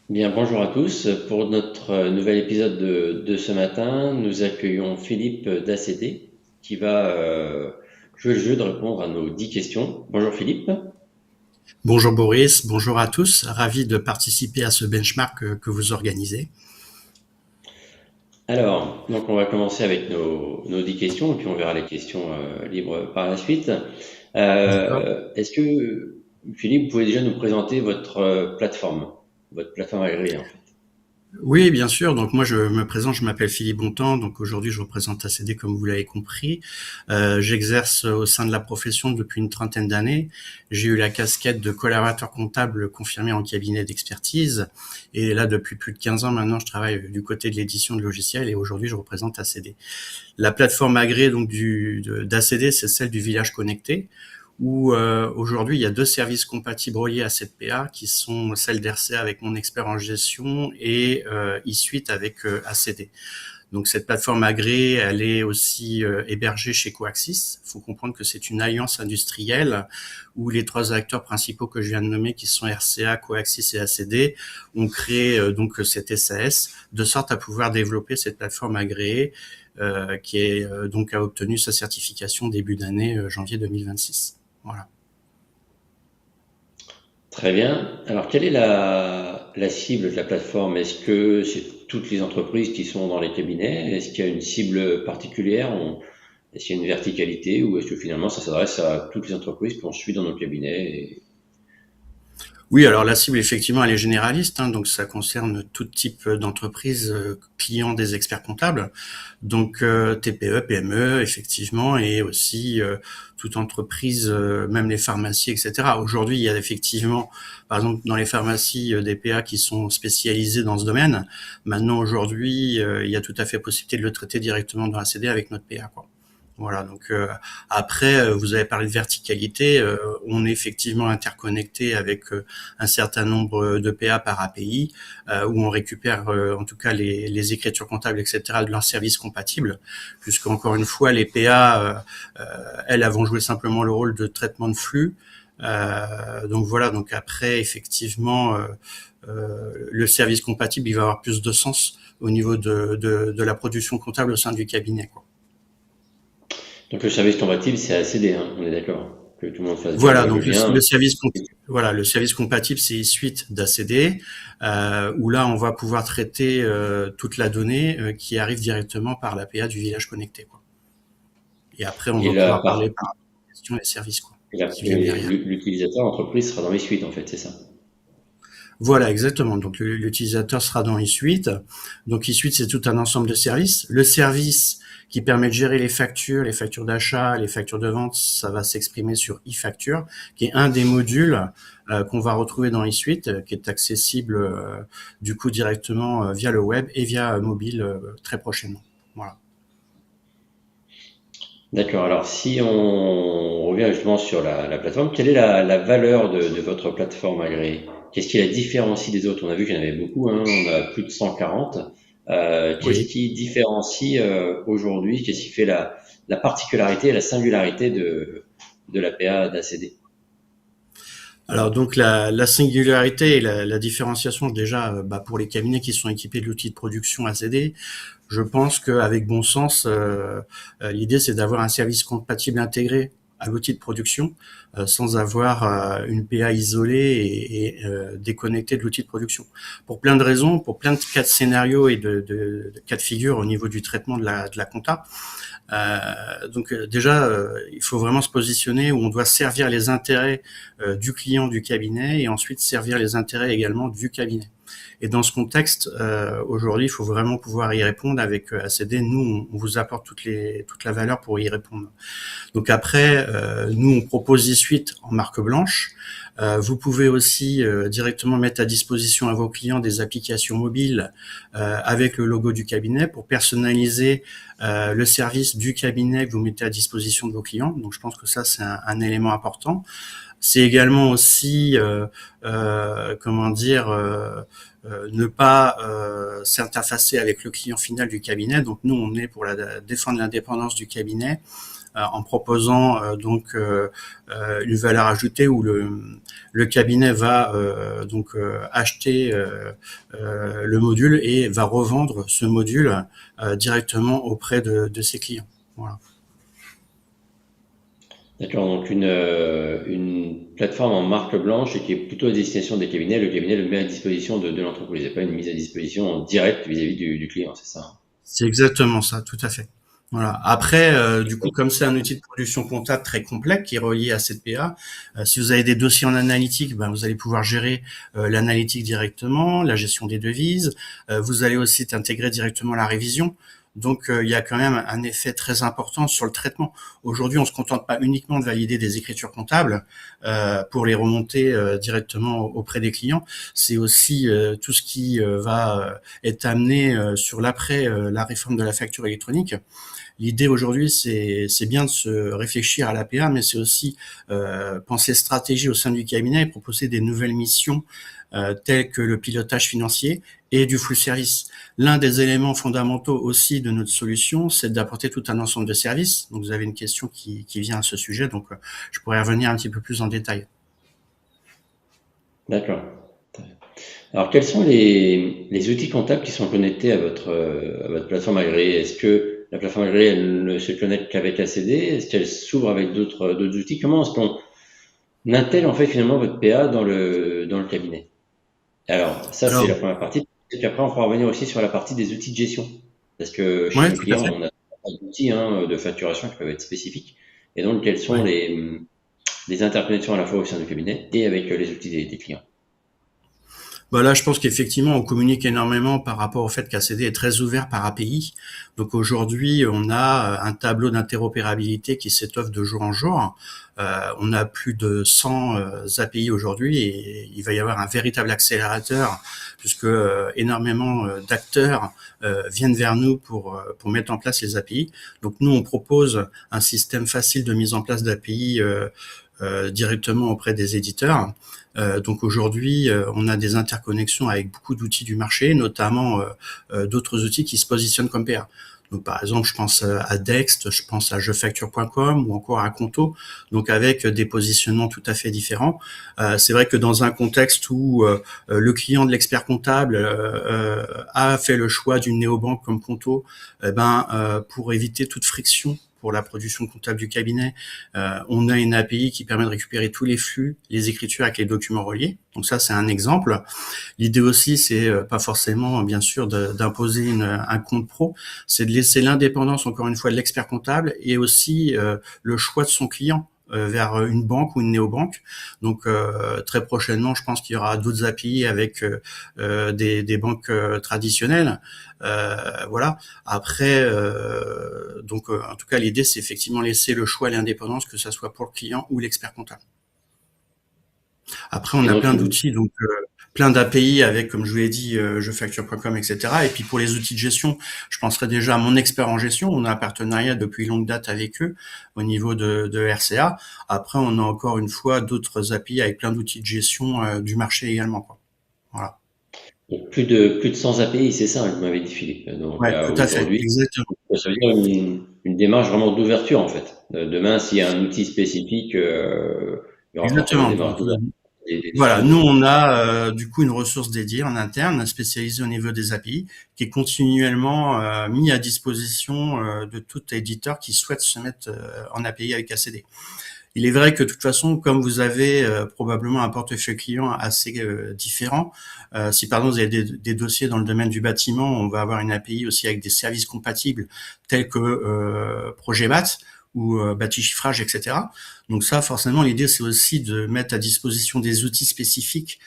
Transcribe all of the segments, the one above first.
Bien, bonjour à tous. Pour notre nouvel épisode de ce matin, nous accueillons Philippe d'ACD qui va jouer le jeu de répondre à nos 10 questions. Bonjour Philippe. Bonjour Boris, bonjour à tous. Ravi de participer à ce benchmark que vous organisez. Alors, donc on va commencer avec nos 10 questions et puis on verra les questions libres par la suite. D'accord. Est-ce que Philippe, vous pouvez déjà nous présenter votre votre plateforme agréée en fait? Oui, bien sûr. Donc moi, je me présente, je m'appelle Philippe Bontemps. Donc aujourd'hui, je représente ACD, comme vous l'avez compris. J'exerce au sein de la profession depuis une trentaine d'années. J'ai eu la casquette de collaborateur comptable confirmé en cabinet d'expertise. Et là, depuis plus de 15 ans maintenant, je travaille du côté de l'édition de logiciels et aujourd'hui, je représente ACD. La plateforme agréée donc d'ACD, c'est celle du village connecté, où aujourd'hui il y a deux services compatibles reliés à cette PA qui sont celle d'RCA avec mon expert en gestion et eSuite avec ACD. Donc cette plateforme agréée, elle est aussi hébergée chez Coaxis. Il faut comprendre que c'est une alliance industrielle où les trois acteurs principaux que je viens de nommer, qui sont RCA, Coaxis et ACD, ont créé donc cette SAS de sorte à pouvoir développer cette plateforme agréée qui est donc a obtenu sa certification début d'année janvier 2026. Voilà. Très bien. Alors, quelle est la cible de la plateforme? Est-ce que c'est toutes les entreprises qui sont dans les cabinets? Est-ce qu'il y a une cible particulière? Est-ce qu'il y a une verticalité ou est-ce que finalement ça s'adresse à toutes les entreprises qu'on suit dans nos cabinets? Oui, alors la cible, effectivement, elle est généraliste, hein, donc ça concerne tout type d'entreprise, clients des experts comptables, donc TPE, PME, effectivement, et aussi toute entreprise, même les pharmacies, etc. Aujourd'hui, il y a effectivement, par exemple, dans les pharmacies, des PA qui sont spécialisés dans ce domaine. Maintenant, aujourd'hui, il y a tout à fait possibilité de le traiter directement dans la CD avec notre PA, quoi. Voilà, donc après, vous avez parlé de verticalité, on est effectivement interconnecté avec un certain nombre de PA par API, où on récupère en tout cas les écritures comptables, etc., de leurs services compatibles, puisque encore une fois, les PA, elles vont jouer simplement le rôle de traitement de flux. Donc voilà, donc après, effectivement, le service compatible, il va avoir plus de sens au niveau de la production comptable au sein du cabinet, quoi. Donc le service compatible, c'est ACD, hein, on est d'accord. Que tout le monde fasse bien Voilà, le donc lien. le service compatible, c'est suite d'ACD, où là, on va pouvoir traiter toute la donnée qui arrive directement par l'APA du village connecté, quoi. Et après, on Et va pouvoir parler par question des services, quoi, qui viennent derrière. l'utilisateur entreprise sera dans les suites en fait, c'est ça. Voilà, exactement. Donc l'utilisateur sera dans eSuite. Donc eSuite, c'est tout un ensemble de services. Le service qui permet de gérer les factures d'achat, les factures de vente, ça va s'exprimer sur eFacture, qui est un des modules qu'on va retrouver dans eSuite, qui est accessible du coup directement via le web et via mobile très prochainement. Voilà. D'accord. Alors, si on revient justement sur la plateforme, quelle est la valeur de votre plateforme agréée? Qu'est-ce qui la différencie des autres? On a vu qu'il y en avait beaucoup, hein, on a plus de 140. Qu'est-ce Oui. qui différencie aujourd'hui? Qu'est-ce qui fait la particularité et la singularité de l'APA d'ACD? Alors donc la singularité et la différenciation déjà pour les cabinets qui sont équipés de l'outil de production ACD, je pense qu'avec bon sens, l'idée c'est d'avoir un service compatible intégré à l'outil de production sans avoir une PA isolée et déconnectée de l'outil de production. Pour plein de raisons, pour plein de cas de scénarios et de cas de figure au niveau du traitement de la compta. Déjà, il faut vraiment se positionner où on doit servir les intérêts du client du cabinet et ensuite servir les intérêts également du cabinet. Et dans ce contexte, aujourd'hui, il faut vraiment pouvoir y répondre avec ACD. Nous, on vous apporte toute la valeur pour y répondre. Donc après, nous, on propose eSuite en marque blanche. Vous pouvez aussi directement mettre à disposition à vos clients des applications mobiles avec le logo du cabinet pour personnaliser le service du cabinet que vous mettez à disposition de vos clients. Donc je pense que ça, c'est un élément important. C'est également aussi, comment dire, ne pas s'interfacer avec le client final du cabinet. Donc nous, on est pour défendre l'indépendance du cabinet en proposant une valeur ajoutée où le cabinet va acheter le module et va revendre ce module directement auprès de ses clients. Voilà. D'accord, donc une plateforme en marque blanche et qui est plutôt à destination des cabinets. Le cabinet le met à disposition de l'entreprise. Il n'y a pas une mise à disposition en direct vis-à-vis du client, c'est ça? C'est exactement ça, tout à fait. Voilà. Après, du coup, comme c'est un outil de production comptable très complexe qui est relié à cette PA, si vous avez des dossiers en analytique, ben, vous allez pouvoir gérer l'analytique directement, la gestion des devises. Vous allez aussi intégrer directement la révision. Donc, il y a quand même un effet très important sur le traitement. Aujourd'hui, on se contente pas uniquement de valider des écritures comptables pour les remonter directement auprès des clients. C'est aussi tout ce qui va être amené sur l'après la réforme de la facture électronique. L'idée aujourd'hui, c'est bien de se réfléchir à l'APA, mais c'est aussi penser stratégie au sein du cabinet et proposer des nouvelles missions telles que le pilotage financier et du flux service. L'un des éléments fondamentaux aussi de notre solution, c'est d'apporter tout un ensemble de services. Donc, vous avez une question qui vient à ce sujet, donc je pourrais revenir un petit peu plus en détail. D'accord. Alors, quels sont les outils comptables qui sont connectés à votre plateforme agréée? Est-ce que la plateforme agréée, elle ne se connecte qu'avec ACD? Est-ce qu'elle s'ouvre avec d'autres outils? Comment est-ce qu'on intègre en fait finalement votre PA dans le cabinet? Alors, ça, c'est Alors, la première partie. Et puis après, on pourra revenir aussi sur la partie des outils de gestion. Parce que chez ouais, nos tout à clients, fait. on a des outils de facturation qui peuvent être spécifiques. Et donc, quelles sont Ouais. les interconnexions à la fois au sein du cabinet et avec les outils des clients? Bah là, je pense qu'effectivement, on communique énormément par rapport au fait qu'ACD est très ouvert par API. Donc aujourd'hui, on a un tableau d'interopérabilité qui s'étoffe de jour en jour. On a plus de 100 API aujourd'hui et il va y avoir un véritable accélérateur puisque énormément d'acteurs viennent vers nous pour mettre en place les API. Donc nous, on propose un système facile de mise en place d'API directement auprès des éditeurs. Donc aujourd'hui, on a des interconnexions avec beaucoup d'outils du marché, notamment d'autres outils qui se positionnent comme PA. Donc par exemple, je pense à Dext, je pense à jefacture.com ou encore à Conto, donc avec des positionnements tout à fait différents. C'est vrai que dans un contexte où le client de l'expert comptable a fait le choix d'une néobanque comme Conto, pour éviter toute friction pour la production comptable du cabinet, on a une API qui permet de récupérer tous les flux, les écritures avec les documents reliés. Donc ça, c'est un exemple. L'idée aussi, c'est pas forcément, bien sûr, d'imposer un compte pro, c'est de laisser l'indépendance, encore une fois, de l'expert comptable et aussi le choix de son client vers une banque ou une néobanque. Donc très prochainement, je pense qu'il y aura d'autres API avec des banques traditionnelles. Voilà. Après, en tout cas, l'idée, c'est effectivement laisser le choix et l'indépendance, que ça soit pour le client ou l'expert comptable. Après, on Et a donc, plein d'outils, donc plein d'API avec, comme je vous l'ai dit, jefacture.com, etc. Et puis pour les outils de gestion, je penserais déjà à Mon Expert en Gestion. On a un partenariat depuis longue date avec eux au niveau de RCA. Après, on a encore une fois d'autres API avec plein d'outils de gestion du marché également, quoi. Voilà. il y a plus de 100 API, c'est ça que vous m'avez dit, Philippe. Donc Ouais, tout à fait, aujourd'hui, exactement. ça veut dire une démarche vraiment d'ouverture en fait. Demain, s'il y a un outil spécifique, il y aura forcément une Exactement. démarche Donc, d'ouverture des voilà, sujets. nous on a du coup une ressource dédiée en interne, spécialisée au niveau des API, qui est continuellement mis à disposition de tout éditeur qui souhaite se mettre en API avec ACD. Il est vrai que de toute façon, comme vous avez probablement un portefeuille client assez différent, si par exemple vous avez des dossiers dans le domaine du bâtiment, on va avoir une API aussi avec des services compatibles tels que Projet BAT ou bâti chiffrage, etc. Donc ça, forcément, l'idée c'est aussi de mettre à disposition des outils spécifiques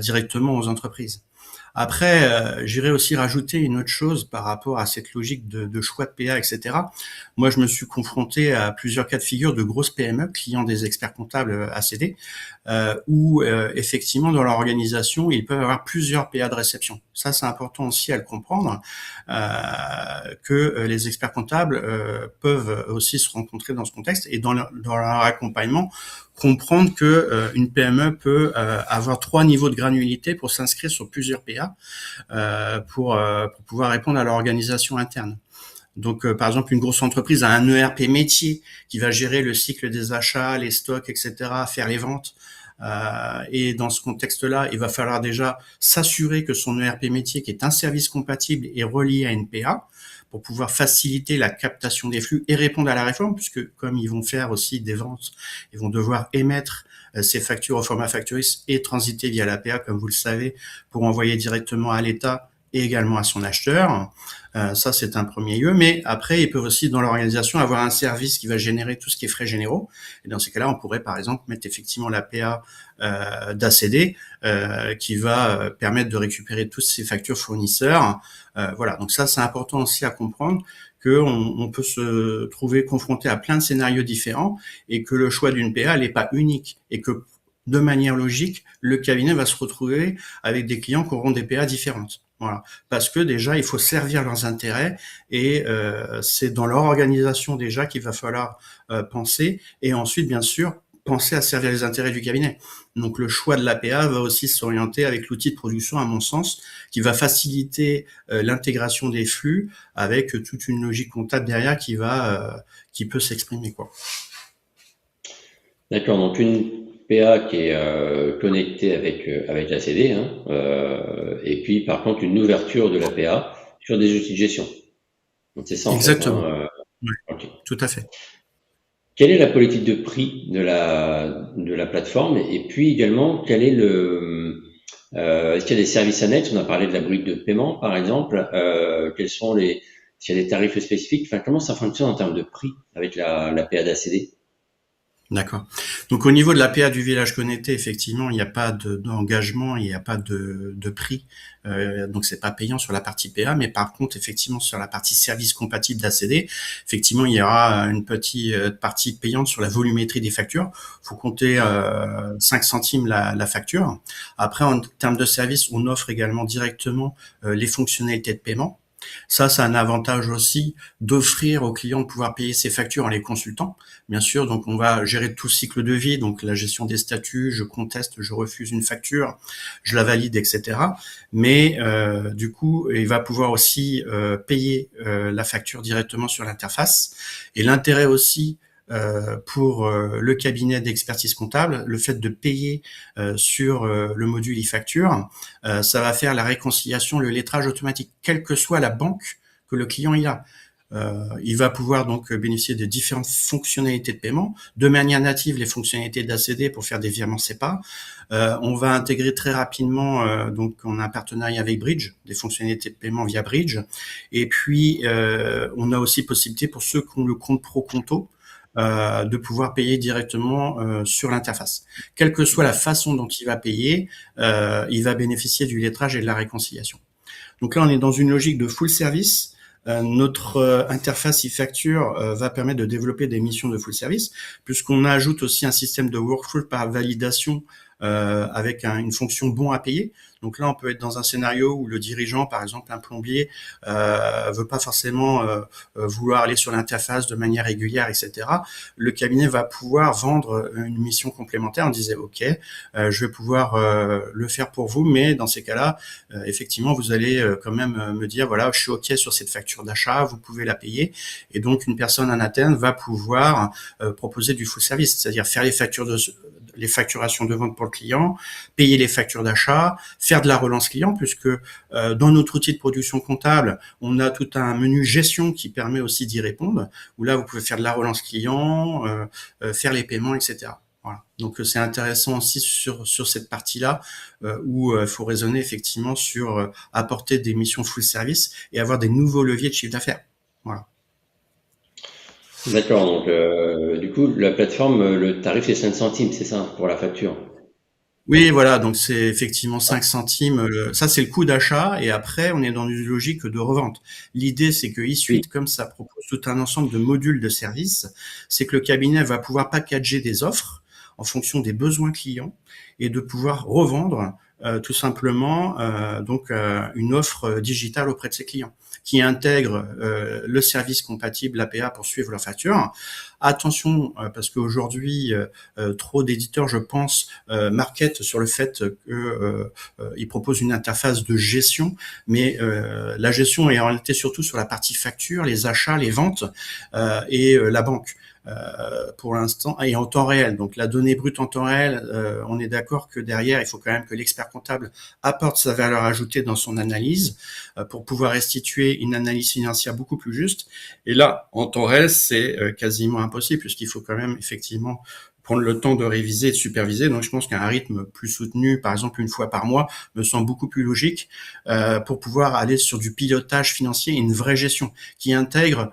directement aux entreprises. Après, j'irais aussi rajouter une autre chose par rapport à cette logique de choix de PA, etc. Moi, je me suis confronté à plusieurs cas de figure de grosses PME, clients des experts comptables ACD, où effectivement, dans leur organisation, ils peuvent avoir plusieurs PA de réception. Ça, c'est important aussi à le comprendre, que les experts comptables peuvent aussi se rencontrer dans ce contexte et dans leur accompagnement, comprendre que une PME peut avoir 3 niveaux de granularité pour s'inscrire sur plusieurs PA pour pouvoir répondre à leur organisation interne. Donc, par exemple, une grosse entreprise a un ERP métier qui va gérer le cycle des achats, les stocks, etc., faire les ventes. Et dans ce contexte-là, il va falloir déjà s'assurer que son ERP métier, qui est un service compatible, est relié à une PA pour pouvoir faciliter la captation des flux et répondre à la réforme, puisque comme ils vont faire aussi des ventes, ils vont devoir émettre ces factures au format factoris et transiter via la PA, comme vous le savez, pour envoyer directement à l'État et également à son acheteur. Ça, c'est un premier lieu. Mais après, ils peuvent aussi, dans l'organisation, avoir un service qui va générer tout ce qui est frais généraux. Et dans ces cas-là, on pourrait, par exemple, mettre effectivement la PA d'ACD qui va permettre de récupérer toutes ces factures fournisseurs. Voilà. Donc ça, c'est important aussi à comprendre qu'on peut se trouver confronté à plein de scénarios différents et que le choix d'une PA n'est pas unique et que de manière logique, le cabinet va se retrouver avec des clients qui auront des PA différentes. Voilà. Parce que déjà, il faut servir leurs intérêts et c'est dans leur organisation déjà qu'il va falloir penser et ensuite, bien sûr, penser à servir les intérêts du cabinet. Donc le choix de l'APA va aussi s'orienter avec l'outil de production, à mon sens, qui va faciliter l'intégration des flux avec toute une logique comptable derrière qui peut s'exprimer, quoi. D'accord, donc une PA qui est connectée avec la CD, hein, et puis par contre une ouverture de la PA sur des outils de gestion. Donc c'est ça en fait, Exactement. hein, Oui, ok. tout à fait. Quelle est la politique de prix de la plateforme et puis également quel est est-ce qu'il y a des services annexes? On a parlé de la brique de paiement par exemple. Quels sont s'il y a des tarifs spécifiques? Enfin, comment ça fonctionne en termes de prix avec la PA d'ACD? D'accord. Donc au niveau de la PA du village connecté, effectivement, il n'y a pas d'engagement, il n'y a pas de prix, donc c'est pas payant sur la partie PA, mais par contre, effectivement, sur la partie service compatible d'ACD, effectivement, il y aura une petite partie payante sur la volumétrie des factures. Faut compter 5 centimes la facture. Après, en termes de service, on offre également directement les fonctionnalités de paiement. Ça a un avantage aussi d'offrir aux clients de pouvoir payer ses factures en les consultant. Bien sûr, donc on va gérer tout cycle de vie, donc la gestion des statuts, je conteste, je refuse une facture, je la valide, etc. Mais du coup, il va pouvoir aussi payer la facture directement sur l'interface. Et l'intérêt aussi pour le cabinet d'expertise comptable, le fait de payer sur le module e-facture, ça va faire la réconciliation, le lettrage automatique, quelle que soit la banque que le client il a. Il va pouvoir donc bénéficier de différentes fonctionnalités de paiement, de manière native les fonctionnalités d'ACD pour faire des virements SEPA. On va intégrer très rapidement, donc on a un partenariat avec Bridge, des fonctionnalités de paiement via Bridge. Et puis on a aussi possibilité pour ceux qui ont le compte pro conto de pouvoir payer directement sur l'interface. Quelle que soit la façon dont il va payer, il va bénéficier du lettrage et de la réconciliation. Donc là, on est dans une logique de full service. Notre interface e-facture va permettre de développer des missions de full service, puisqu'on ajoute aussi un système de workflow par validation avec une fonction bon à payer. Donc là, on peut être dans un scénario où le dirigeant, par exemple un plombier, veut pas forcément vouloir aller sur l'interface de manière régulière, etc. Le cabinet va pouvoir vendre une mission complémentaire en disant OK, je vais pouvoir le faire pour vous, mais dans ces cas-là, effectivement, vous allez quand même me dire voilà, je suis OK sur cette facture d'achat, vous pouvez la payer. Et donc, une personne en interne va pouvoir proposer du full service, c'est-à-dire faire les facturations de vente pour le client, payer les factures d'achat, faire de la relance client, puisque dans notre outil de production comptable, on a tout un menu gestion qui permet aussi d'y répondre, où là, vous pouvez faire de la relance client, faire les paiements, etc. Voilà. Donc c'est intéressant aussi sur cette partie-là où il faut raisonner effectivement sur apporter des missions full service et avoir des nouveaux leviers de chiffre d'affaires. Voilà. D'accord, donc du coup, la plateforme, le tarif c'est 5 centimes, c'est ça, pour la facture. Oui, voilà, donc c'est effectivement 5 centimes. Ça, c'est le coût d'achat et après, on est dans une logique de revente. L'idée, c'est que Oui, eSuite, comme ça propose tout un ensemble de modules de services, c'est que le cabinet va pouvoir packager des offres en fonction des besoins clients et de pouvoir revendre tout simplement une offre digitale auprès de ses clients, qui intègre le service compatible APA pour suivre leur facture. Attention, parce qu'aujourd'hui, trop d'éditeurs, je pense, marketent sur le fait qu'ils proposent une interface de gestion, mais la gestion est en réalité surtout sur la partie facture, les achats, les ventes et la banque. Pour l'instant, et en temps réel. Donc la donnée brute en temps réel, on est d'accord que derrière, il faut quand même que l'expert comptable apporte sa valeur ajoutée dans son analyse pour pouvoir restituer une analyse financière beaucoup plus juste. Et là, en temps réel, c'est quasiment impossible puisqu'il faut quand même effectivement prendre le temps de réviser et de superviser. Donc je pense qu'un rythme plus soutenu, par exemple une fois par mois, me semble beaucoup plus logique pour pouvoir aller sur du pilotage financier et une vraie gestion qui intègre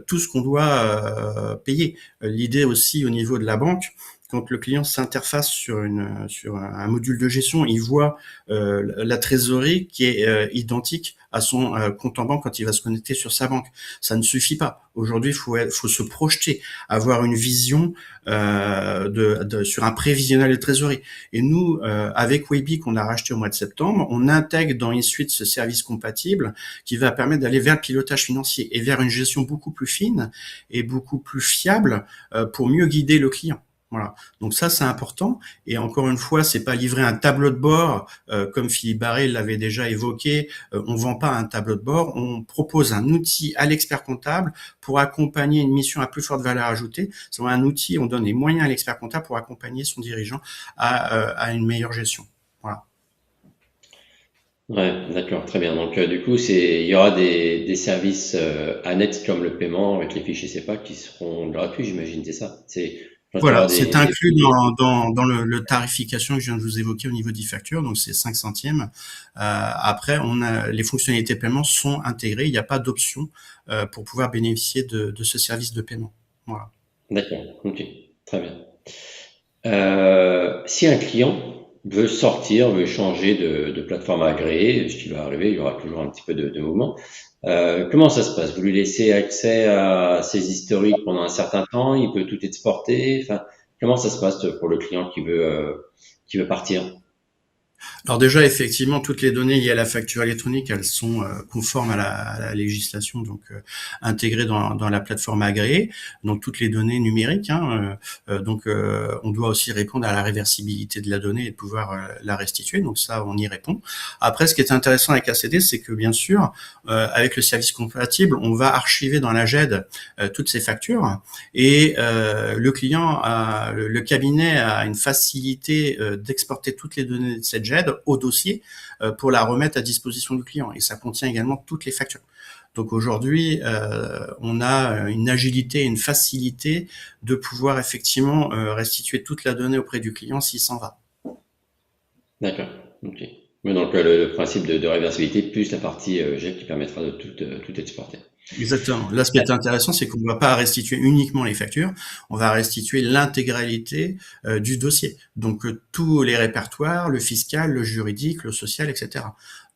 tout ce qu'on doit payer. L'idée aussi au niveau de la banque, quand le client s'interface sur un module de gestion, il voit la trésorerie qui est identique à son compte en banque quand il va se connecter sur sa banque. Ça ne suffit pas. Aujourd'hui, faut se projeter, avoir une vision sur un prévisionnel de trésorerie. Et nous, avec Webby qu'on a racheté au mois de septembre, on intègre dans InSuite ce service compatible qui va permettre d'aller vers le pilotage financier et vers une gestion beaucoup plus fine et beaucoup plus fiable pour mieux guider le client. Voilà. Donc ça, c'est important. Et encore une fois, c'est pas livrer un tableau de bord, comme Philippe Barré l'avait déjà évoqué. On vend pas un tableau de bord. On propose un outil à l'expert comptable pour accompagner une mission à plus forte valeur ajoutée. C'est un outil, on donne les moyens à l'expert comptable pour accompagner son dirigeant à une meilleure gestion. Voilà. Ouais, d'accord, très bien. Donc, du coup, il y aura des services annexes comme le paiement avec les fichiers CEPA qui seront gratuits, j'imagine, c'est ça. Quand il y Voilà, aura c'est des inclus dans le tarification que je viens de vous évoquer au niveau d'e-facture, donc c'est 5 centièmes. Après, les fonctionnalités de paiement sont intégrées, il n'y a pas d'option pour pouvoir bénéficier de ce service de paiement. Voilà. D'accord, ok, très bien. Si un client veut sortir, veut changer de plateforme agréée, ce qui va arriver, il y aura toujours un petit peu de mouvement. Comment ça se passe? Vous lui laissez accès à ses historiques pendant un certain temps, il peut tout exporter. Enfin, comment ça se passe pour le client qui veut partir? Alors déjà, effectivement, toutes les données liées à la facture électronique, elles sont conformes à la législation, donc intégrées dans la plateforme agréée. Donc toutes les données numériques. On doit aussi répondre à la réversibilité de la donnée et de pouvoir la restituer. Donc ça, on y répond. Après, ce qui est intéressant avec ACD, c'est que bien sûr, avec le service compatible, on va archiver dans la GED toutes ces factures et le client, le cabinet a une facilité d'exporter toutes les données de cette GED au dossier pour la remettre à disposition du client. Et ça contient également toutes les factures. Donc aujourd'hui, on a une agilité et une facilité de pouvoir effectivement restituer toute la donnée auprès du client s'il s'en va. D'accord, ok. Mais donc le principe de réversibilité plus la partie GEC qui permettra de tout exporter. Exactement. Là, ce qui est intéressant, c'est qu'on ne va pas restituer uniquement les factures, on va restituer l'intégralité du dossier. Donc tous les répertoires, le fiscal, le juridique, le social, etc.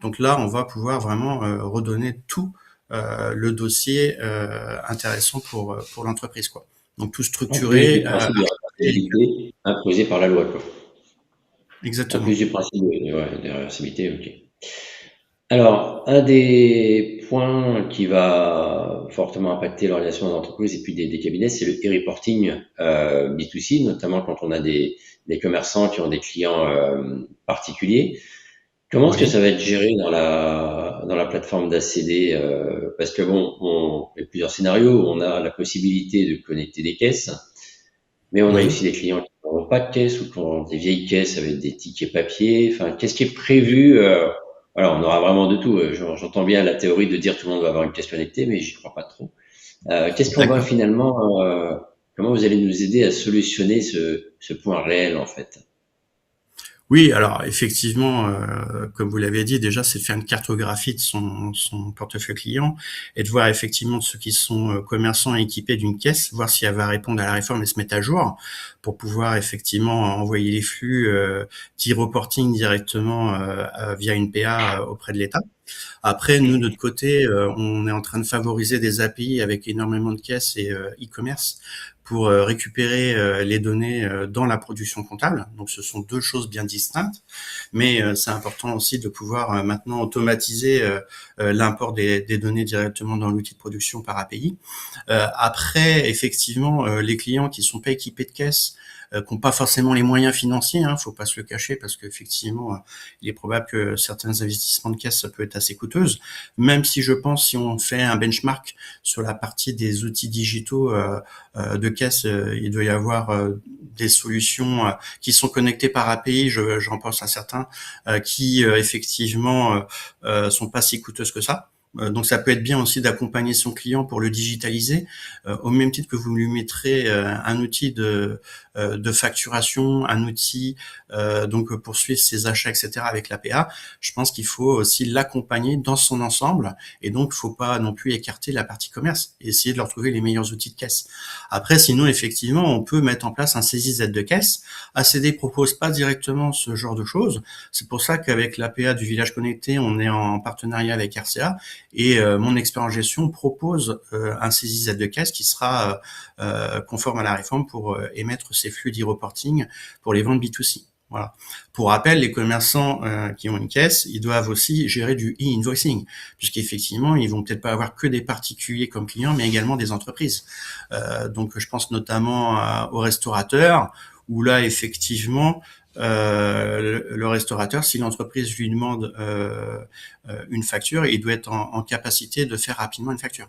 Donc là, on va pouvoir vraiment redonner tout le dossier intéressant pour l'entreprise, quoi. Donc tout En plus du structuré. principe de réversibilité imposé par la loi, quoi. En plus Exactement. du principe de réversibilité, ok. Alors, un des points qui va fortement impacter l'organisation des entreprises et puis des cabinets, c'est le e-reporting B2C, notamment quand on a des commerçants qui ont des clients particuliers. Comment est-ce que Oui. ça va être géré dans la plateforme d'ACD parce que bon, il y a plusieurs scénarios. On a la possibilité de connecter des caisses, mais on a Oui. aussi des clients qui n'ont pas de caisse ou qui ont des vieilles caisses avec des tickets papier. Enfin, qu'est-ce qui est prévu alors, on aura vraiment de tout. J'entends bien la théorie de dire tout le monde va avoir une caisse connectée, mais j'y crois pas trop. Qu'est-ce qu'on va D'accord. finalement comment vous allez nous aider à solutionner ce point réel en fait? Oui, alors effectivement, comme vous l'avez dit, déjà, c'est de faire une cartographie de son portefeuille client et de voir effectivement ceux qui sont commerçants et équipés d'une caisse, voir si elle va répondre à la réforme et se mettre à jour pour pouvoir effectivement envoyer les flux d'e-reporting directement via une PA auprès de l'État. Après, nous, de notre côté, on est en train de favoriser des API avec énormément de caisses et e-commerce pour récupérer les données dans la production comptable. Donc, ce sont deux choses bien distinctes, mais c'est important aussi de pouvoir maintenant automatiser l'import des données directement dans l'outil de production par API. Après, effectivement, les clients qui sont pas équipés de caisses, qui n'ont pas forcément les moyens financiers, faut pas se le cacher, parce qu'effectivement, il est probable que certains investissements de caisse, ça peut être assez coûteuse. Même si je pense, si on fait un benchmark sur la partie des outils digitaux de caisse, il doit y avoir des solutions qui sont connectées par API. J'en pense à certains qui effectivement sont pas si coûteuses que ça. Donc ça peut être bien aussi d'accompagner son client pour le digitaliser, au même titre que vous lui mettrez un outil de facturation, un outil donc pour suivre ses achats, etc. avec l'APA. Je pense qu'il faut aussi l'accompagner dans son ensemble, et donc il faut pas non plus écarter la partie commerce et essayer de leur trouver les meilleurs outils de caisse. Après, sinon effectivement, on peut mettre en place un saisie Z de caisse. ACD propose pas directement ce genre de choses. C'est pour ça qu'avec l'APA du village connecté, on est en partenariat avec RCA. Et mon expert en gestion propose un saisie Z de caisse qui sera conforme à la réforme pour émettre ces flux d'e-reporting pour les ventes B2C. Voilà. Pour rappel, les commerçants qui ont une caisse, ils doivent aussi gérer du e-invoicing, puisqu'effectivement, ils vont peut-être pas avoir que des particuliers comme clients, mais également des entreprises. Donc, je pense notamment aux restaurateurs, où là, effectivement, le restaurateur, si l'entreprise lui demande une facture, il doit être en capacité de faire rapidement une facture.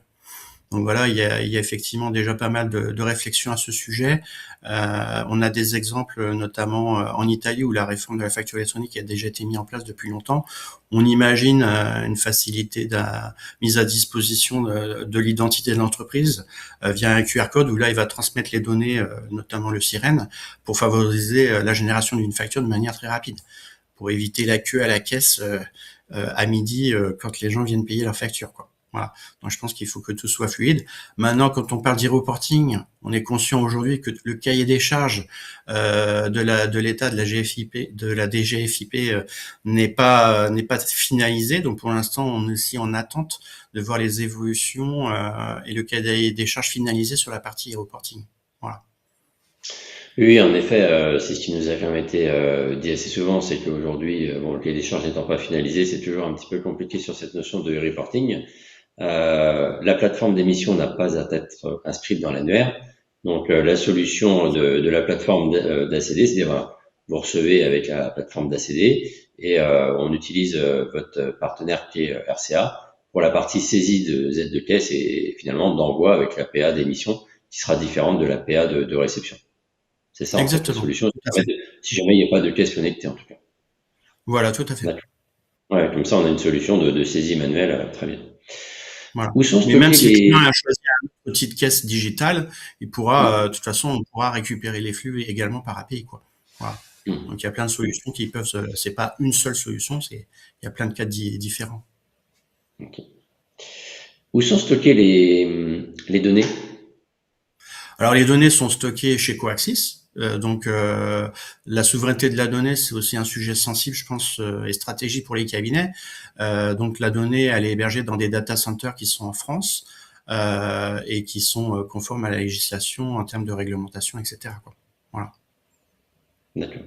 Donc voilà, il y a effectivement déjà pas mal de réflexions à ce sujet. On a des exemples, notamment en Italie, où la réforme de la facture électronique a déjà été mise en place depuis longtemps. On imagine une facilité de mise à disposition de l'identité de l'entreprise via un QR code, où là, il va transmettre les données, notamment le sirène, pour favoriser la génération d'une facture de manière très rapide, pour éviter la queue à la caisse à midi quand les gens viennent payer leur facture, quoi. Voilà. Donc je pense qu'il faut que tout soit fluide. Maintenant, quand on parle d'e-reporting, on est conscient aujourd'hui que le cahier des charges de l'État, de la GFIP, de la DGFIP n'est pas finalisé. Donc pour l'instant, on est aussi en attente de voir les évolutions et le cahier des charges finalisé sur la partie e-reporting. Voilà. Oui, en effet, c'est ce qui nous a quand même été dit assez souvent, c'est qu'aujourd'hui, bon, le cahier des charges n'étant pas finalisé, c'est toujours un petit peu compliqué sur cette notion de reporting. La plateforme d'émission n'a pas à être inscrite dans l'annuaire. Donc la solution de la plateforme d'ACD, c'est voilà, vous recevez avec la plateforme d'ACD et on utilise votre partenaire qui est RCA pour la partie saisie de Z de caisse et finalement d'envoi avec la PA d'émission qui sera différente de la PA de réception. C'est ça en fait la Exactement. solution, Tout à fait. si jamais il n'y a pas de caisse connectée en tout cas. Voilà, tout à fait. D'accord. Ouais, comme ça on a une solution de saisie manuelle, très bien. Voilà. Où sont Mais même stockés si le client les... a choisi un outil de caisse digitale, il pourra, de toute façon, on pourra récupérer les flux également par API, quoi. Voilà. Hmm. Donc il y a plein de solutions qui peuvent c'est pas une seule solution, il y a plein de cas différents. Ok. Où sont stockées les données? Alors les données sont stockées chez Coaxis. Donc la souveraineté de la donnée, c'est aussi un sujet sensible, je pense, et stratégique pour les cabinets. Donc la donnée, elle est hébergée dans des data centers qui sont en France et qui sont conformes à la législation en termes de réglementation, etc., quoi. Voilà. D'accord.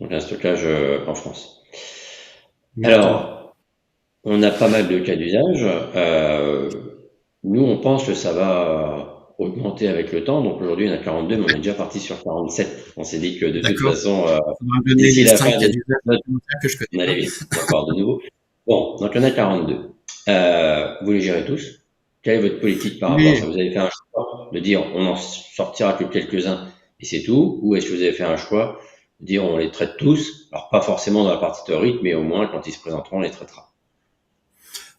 Donc un stockage en France. Exactement. Alors, on a pas mal de cas d'usage. Nous, on pense que ça va augmenter avec le temps. Donc aujourd'hui, on a 42, mais on est déjà parti sur 47. On s'est dit que de toute D'accord. façon, Il faudra me donner d'ici les la 5 fin cas de d'usage l'épisode, supplémentaires que je on connais allait pas. vite. D'accord, de nouveau. Bon, donc on a 42. Vous les gérez tous. Quelle est votre politique par rapport à ça? Oui. Vous avez fait un choix de dire on en sortira que quelques-uns et c'est tout? Ou est-ce que vous avez fait un choix de dire on les traite tous? Alors pas forcément dans la partie théorique, mais au moins quand ils se présenteront, on les traitera.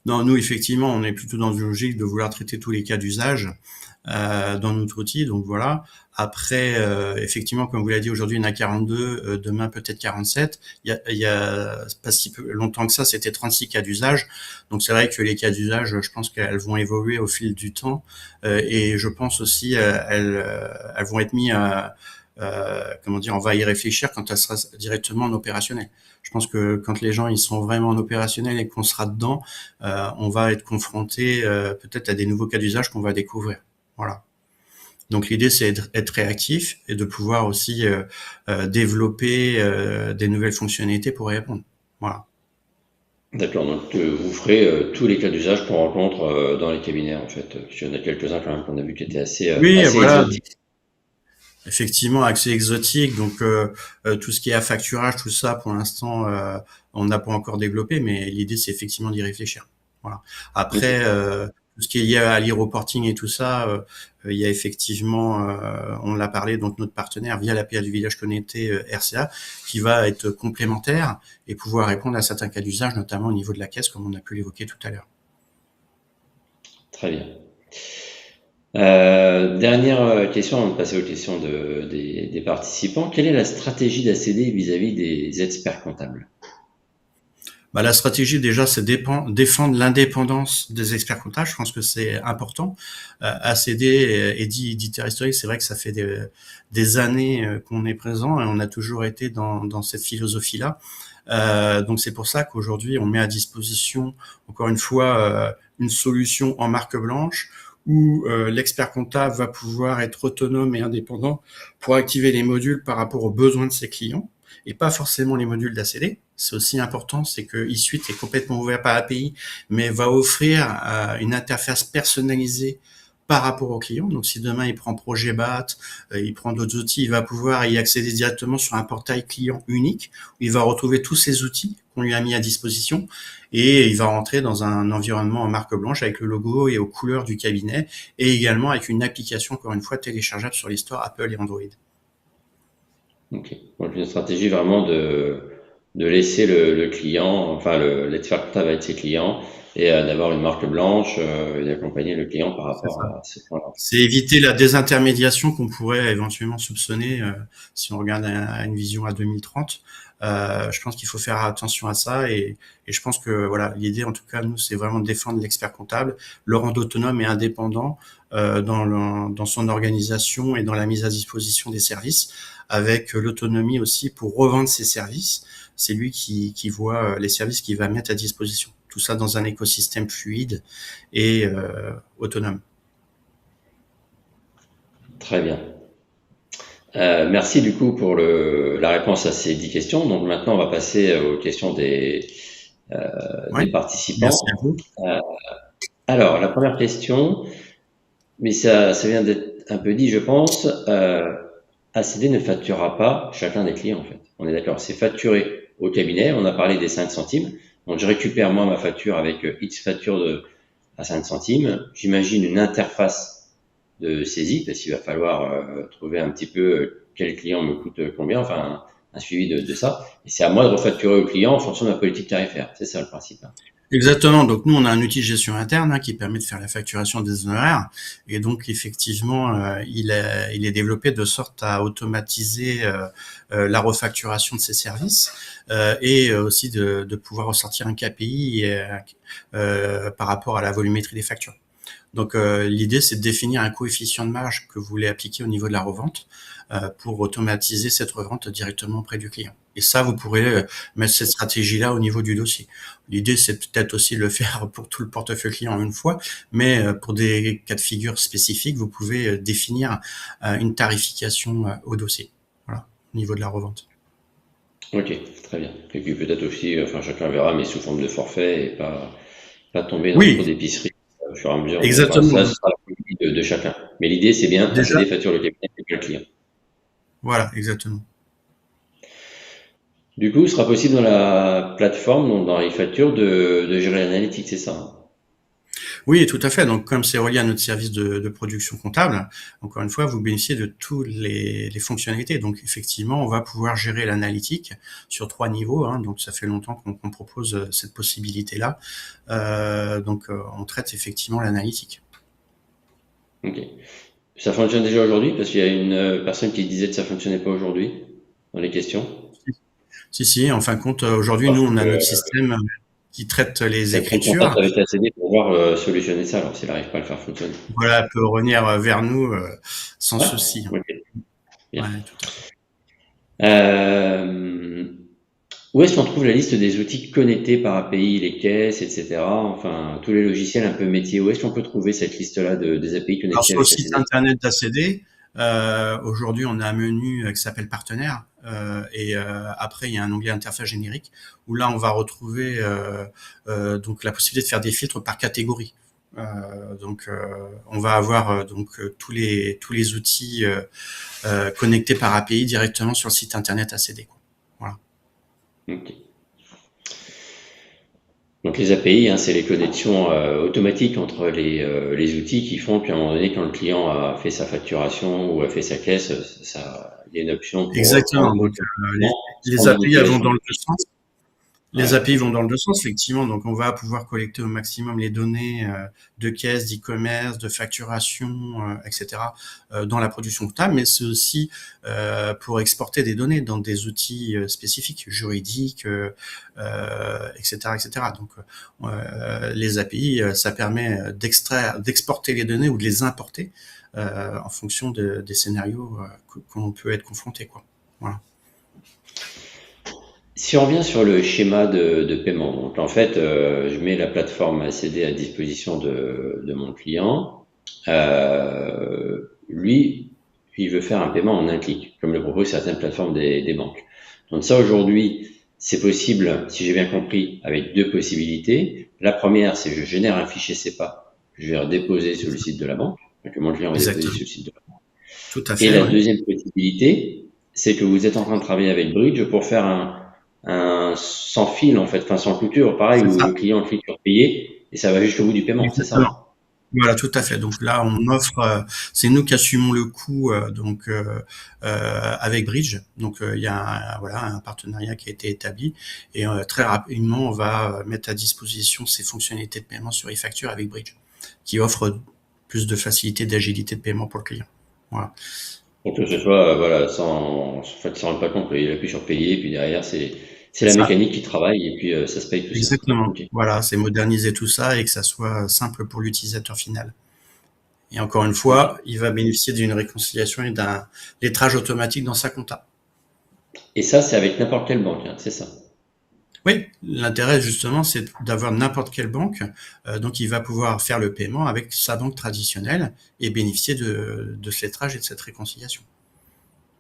Non, nous, effectivement, on est plutôt dans une logique de vouloir traiter tous les cas d'usage dans notre outil. Donc voilà. Après, effectivement, comme vous l'avez dit, aujourd'hui, il y en a 42, demain peut-être 47. Il y a pas si longtemps que ça, c'était 36 cas d'usage. Donc c'est vrai que les cas d'usage, je pense qu'elles vont évoluer au fil du temps. Et je pense aussi, elles vont être mis comment dire, on va y réfléchir quand elle sera directement en opérationnel. Je pense que quand les gens ils sont vraiment en opérationnel et qu'on sera dedans, on va être confronté peut-être à des nouveaux cas d'usage qu'on va découvrir. Voilà. Donc l'idée c'est d'être réactif et de pouvoir aussi développer des nouvelles fonctionnalités pour y répondre. Voilà. D'accord, donc vous ferez tous les cas d'usage qu'on rencontre dans les cabinets en fait. Il y en a quelques-uns quand même qu'on a vu qui étaient Oui, assez voilà. exotiques. Effectivement, accès exotique, donc tout ce qui est à facturage, tout ça, pour l'instant, on n'a pas encore développé, mais l'idée, c'est effectivement d'y réfléchir. Voilà. Ok, Après, tout ce qui est lié à l'e-reporting et tout ça, il y a effectivement, on l'a parlé, donc notre partenaire via l'API du village connecté RCA, qui va être complémentaire et pouvoir répondre à certains cas d'usage, notamment au niveau de la caisse, comme on a pu l'évoquer tout à l'heure. très bien. Dernière question avant de passer aux questions des participants. Quelle est la stratégie d'ACD vis-à-vis des experts comptables? Bah, la stratégie déjà, c'est défendre l'indépendance des experts comptables. Je pense que c'est important. ACD et dit éditeur historique, c'est vrai que ça fait des années qu'on est présent et on a toujours été dans cette philosophie-là. Donc c'est pour ça qu'aujourd'hui, on met à disposition, encore une fois, une solution en marque blanche où l'expert comptable va pouvoir être autonome et indépendant pour activer les modules par rapport aux besoins de ses clients et pas forcément les modules d'ACD. C'est aussi important, c'est que eSuite est complètement ouvert par API, mais va offrir une interface personnalisée par rapport au client. Donc, si demain il prend Projet-BAT, il prend d'autres outils, il va pouvoir y accéder directement sur un portail client unique où il va retrouver tous ces outils qu'on lui a mis à disposition et il va rentrer dans un environnement en marque blanche avec le logo et aux couleurs du cabinet et également avec une application, encore une fois, téléchargeable sur les stores Apple et Android. Ok. Donc une stratégie vraiment de laisser le client, enfin l'expert comptable avec ses clients et d'avoir une marque blanche et d'accompagner le client par C'est rapport ça. à ce point-là. C'est éviter la désintermédiation qu'on pourrait éventuellement soupçonner si on regarde à une vision à 2030. Je pense qu'il faut faire attention à ça et je pense que voilà, l'idée en tout cas nous c'est vraiment de défendre l'expert comptable, le rendre autonome et indépendant dans son organisation et dans la mise à disposition des services, avec l'autonomie aussi pour revendre ses services. C'est lui qui voit les services qu'il va mettre à disposition. Tout ça dans un écosystème fluide et autonome. Très bien. Merci du coup pour la réponse à ces 10 questions. Donc maintenant, on va passer aux questions Oui, des merci à participants. vous. Euh, alors, la première question, mais ça vient d'être un peu dit, je pense. ACD ne facturera pas chacun des clients, en fait. On est d'accord, c'est facturé au cabinet. On a parlé des 5 centimes. Donc, je récupère moi ma facture avec X facture à 5 centimes. J'imagine une interface de saisie, parce qu'il va falloir trouver un petit peu quel client me coûte combien, enfin un suivi de ça. Et c'est à moi de refacturer au client en fonction de ma politique tarifaire. C'est ça le principe, hein. Exactement. Donc nous, on a un outil de gestion interne qui permet de faire la facturation des honoraires. Et donc effectivement, il est développé de sorte à automatiser la refacturation de ces services et aussi de pouvoir ressortir un KPI par rapport à la volumétrie des factures. Donc l'idée, c'est de définir un coefficient de marge que vous voulez appliquer au niveau de la revente pour automatiser cette revente directement auprès du client. Et ça, vous pourrez mettre cette stratégie-là au niveau du dossier. L'idée, c'est peut-être aussi de le faire pour tout le portefeuille client en une fois, mais pour des cas de figure spécifiques, vous pouvez définir une tarification au dossier, voilà, au niveau de la revente. Ok, très bien. Et puis peut-être aussi, enfin chacun verra, mais sous forme de forfait et pas tomber dans trop Oui, d'épicerie au fur et à mesure. Mais enfin, ça, exactement. ce sera la politique de chacun. Mais l'idée, c'est bien, Déjà, ACD facture le cabinet et pas le client. voilà, exactement. Du coup, il sera possible dans la plateforme, donc dans les factures, de gérer l'analytique, c'est ça, hein. Oui, tout à fait. Donc, comme c'est relié à notre service de production comptable, encore une fois, vous bénéficiez de toutes les fonctionnalités. Donc, effectivement, on va pouvoir gérer l'analytique sur 3 niveaux. Donc, ça fait longtemps qu'on propose cette possibilité-là. On traite effectivement l'analytique. Ok. Ça fonctionne déjà aujourd'hui? Parce qu'il y a une personne qui disait que ça fonctionnait pas aujourd'hui dans les questions. Si, si, en fin de compte, aujourd'hui, nous, Parce on a notre que système qui traite les elle prend contact écritures. avec la CD pour voir solutionner ça, alors s'il n'arrive pas à le faire fonctionner. Voilà, elle peut revenir vers nous sans Ouais, souci. ok. Bien. Ouais, tout à fait. Euh, Où est-ce qu'on trouve la liste des outils connectés par API, les caisses, etc. Enfin, tous les logiciels un peu métiers. Où est-ce qu'on peut trouver cette liste-là des API Alors connectés sur le avec site ACD? internet d'ACD, aujourd'hui on a un menu qui s'appelle partenaire et après il y a un onglet interface générique où là on va retrouver donc la possibilité de faire des filtres par catégorie. On va avoir tous les outils connectés par API directement sur le site internet ACD, quoi. Voilà. Ok. Donc les API, hein, c'est les connexions automatiques entre les outils qui font qu'à un moment donné, quand le client a fait sa facturation ou a fait sa caisse, il y a une option pour prendre Exactement. Donc les sans API elles vont manipulation dans du le deux client. sens. Les Ouais, API ok. vont dans le deux sens, effectivement. Donc, on va pouvoir collecter au maximum les données de caisse, d'e-commerce, de facturation, etc. Dans la production comptable, mais c'est aussi pour exporter des données dans des outils spécifiques, juridiques, etc., etc. Donc, les API, ça permet d'extraire, d'exporter les données ou de les importer en fonction des scénarios qu'on peut être confronté, quoi. Voilà. Si on revient sur le schéma de paiement, donc en fait, je mets la plateforme ACD à disposition de mon client. Lui, il veut faire un paiement en un clic, comme le proposent certaines plateformes des banques. Donc ça, aujourd'hui, c'est possible, si j'ai bien compris, avec deux possibilités. La première, c'est que je génère un fichier CEPA, que je vais redéposer sur le site de la banque, que mon client va déposer sur Exactement. le site de la banque. Tout à Et fait, la oui. deuxième possibilité, c'est que vous êtes en train de travailler avec Bridge pour faire un sans fil, en fait, enfin sans clôture, pareil, C'est où ça. le client clique sur payer et ça va jusqu'au bout du paiement, c'est ça, Exactement. hein? Voilà, tout à fait. Donc là, on offre, c'est nous qui assumons le coût, avec Bridge. Donc il y a voilà un partenariat qui a été établi et très rapidement, on va mettre à disposition ces fonctionnalités de paiement sur e-facture avec Bridge, qui offre plus de facilité, d'agilité de paiement pour le client. Voilà. Pour que ce soit, voilà, en fait, ça rend pas compte, il appuie sur payer, et puis derrière, c'est C'est la ça. mécanique qui travaille, et puis ça se paye tout seul. Exactement. Ok. Voilà, c'est moderniser tout ça et que ça soit simple pour l'utilisateur final. Et encore une Ok. fois, il va bénéficier d'une réconciliation et d'un lettrage automatique dans sa compta. Et ça, c'est avec n'importe quelle banque, hein, c'est ça. Oui, l'intérêt justement, c'est d'avoir n'importe quelle banque. Donc, il va pouvoir faire le paiement avec sa banque traditionnelle et bénéficier de ce lettrage et de cette réconciliation.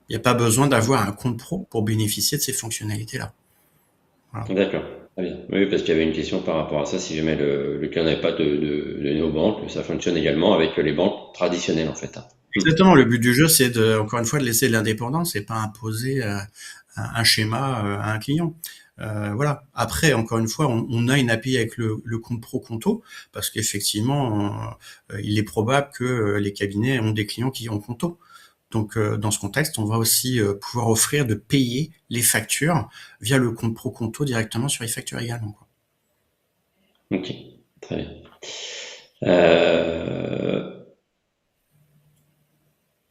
Il n'y a pas besoin d'avoir un compte pro pour bénéficier de ces fonctionnalités-là. Voilà. D'accord. Très bien. Oui, parce qu'il y avait une question par rapport à ça, si jamais le client n'avait pas de néobanque, ça fonctionne également avec les banques traditionnelles, en fait, hein. Exactement. Le but du jeu, c'est encore une fois, de laisser de l'indépendance et pas imposer un schéma à un client. Voilà. Après, encore une fois, on a une API avec le compte pro Conto parce qu'effectivement, il est probable que les cabinets ont des clients qui ont Conto. Donc, dans ce contexte, on va aussi pouvoir offrir de payer les factures via le compte pro Conto directement sur les factures également, quoi. Ok. Très bien. Euh,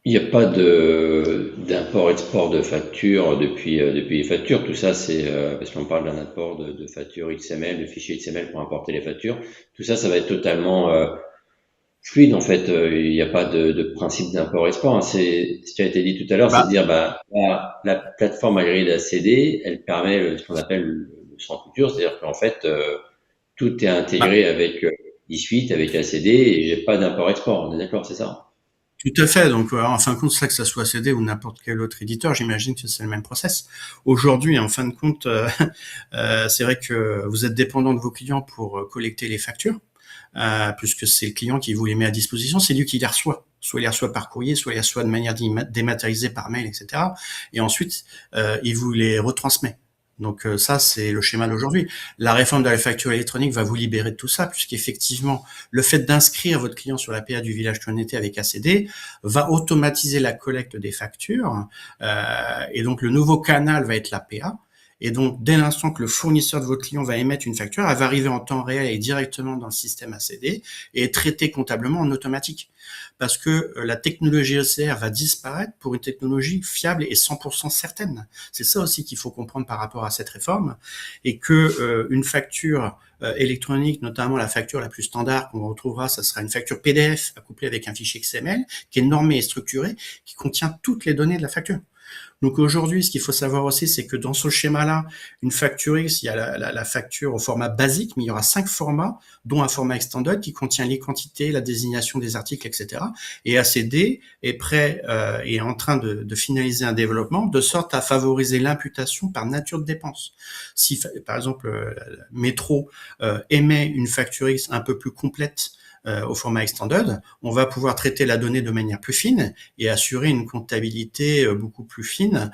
Il n'y a pas de d'import-export de factures depuis les factures. Tout ça, c'est parce qu'on parle d'un import de factures XML, de fichiers XML pour importer les factures. Tout ça, ça va être totalement fluide en fait. Il n'y a pas de principe d'import-export, hein. C'est ce qui a été dit tout à l'heure, c'est de Bah, dire bah la plateforme agréée d'ACD, elle permet ce qu'on appelle le sans couture, c'est-à-dire qu'en fait tout est bah, intégré avec eSuite, avec ACD et j'ai pas d'import-export. On est d'accord, c'est ça? tout à fait. Donc, en fin de compte, ça que ça soit CD ou n'importe quel autre éditeur, j'imagine que c'est le même process. Aujourd'hui, en fin de compte, c'est vrai que vous êtes dépendant de vos clients pour collecter les factures, puisque c'est le client qui vous les met à disposition, c'est lui qui les reçoit. Soit il les reçoit par courrier, soit il les reçoit de manière dématérialisée par mail, etc. Et ensuite, il vous les retransmet. Donc ça, c'est le schéma d'aujourd'hui. La réforme de la facture électronique va vous libérer de tout ça, puisqu'effectivement, le fait d'inscrire votre client sur la PA du village connecté avec ACD va automatiser la collecte des factures. Et donc, le nouveau canal va être la PA. Et donc, dès l'instant que le fournisseur de votre client va émettre une facture, elle va arriver en temps réel et directement dans le système ACD et être traitée comptablement en automatique. Parce que la technologie ECR va disparaître pour une technologie fiable et 100% certaine. C'est ça aussi qu'il faut comprendre par rapport à cette réforme. Et que une facture électronique, notamment la facture la plus standard qu'on retrouvera, ça sera une facture PDF accouplée avec un fichier XML qui est normé et structuré, qui contient toutes les données de la facture. Donc aujourd'hui, ce qu'il faut savoir aussi, c'est que dans ce schéma-là, une facture X, il y a la facture au format basique, mais il y aura 5 formats, dont un format extended qui contient les quantités, la désignation des articles, etc. Et ACD est prêt et est en train de finaliser un développement de sorte à favoriser l'imputation par nature de dépense. Si, par exemple, Métro émet une facture X un peu plus complète au format extended, on va pouvoir traiter la donnée de manière plus fine et assurer une comptabilité beaucoup plus fine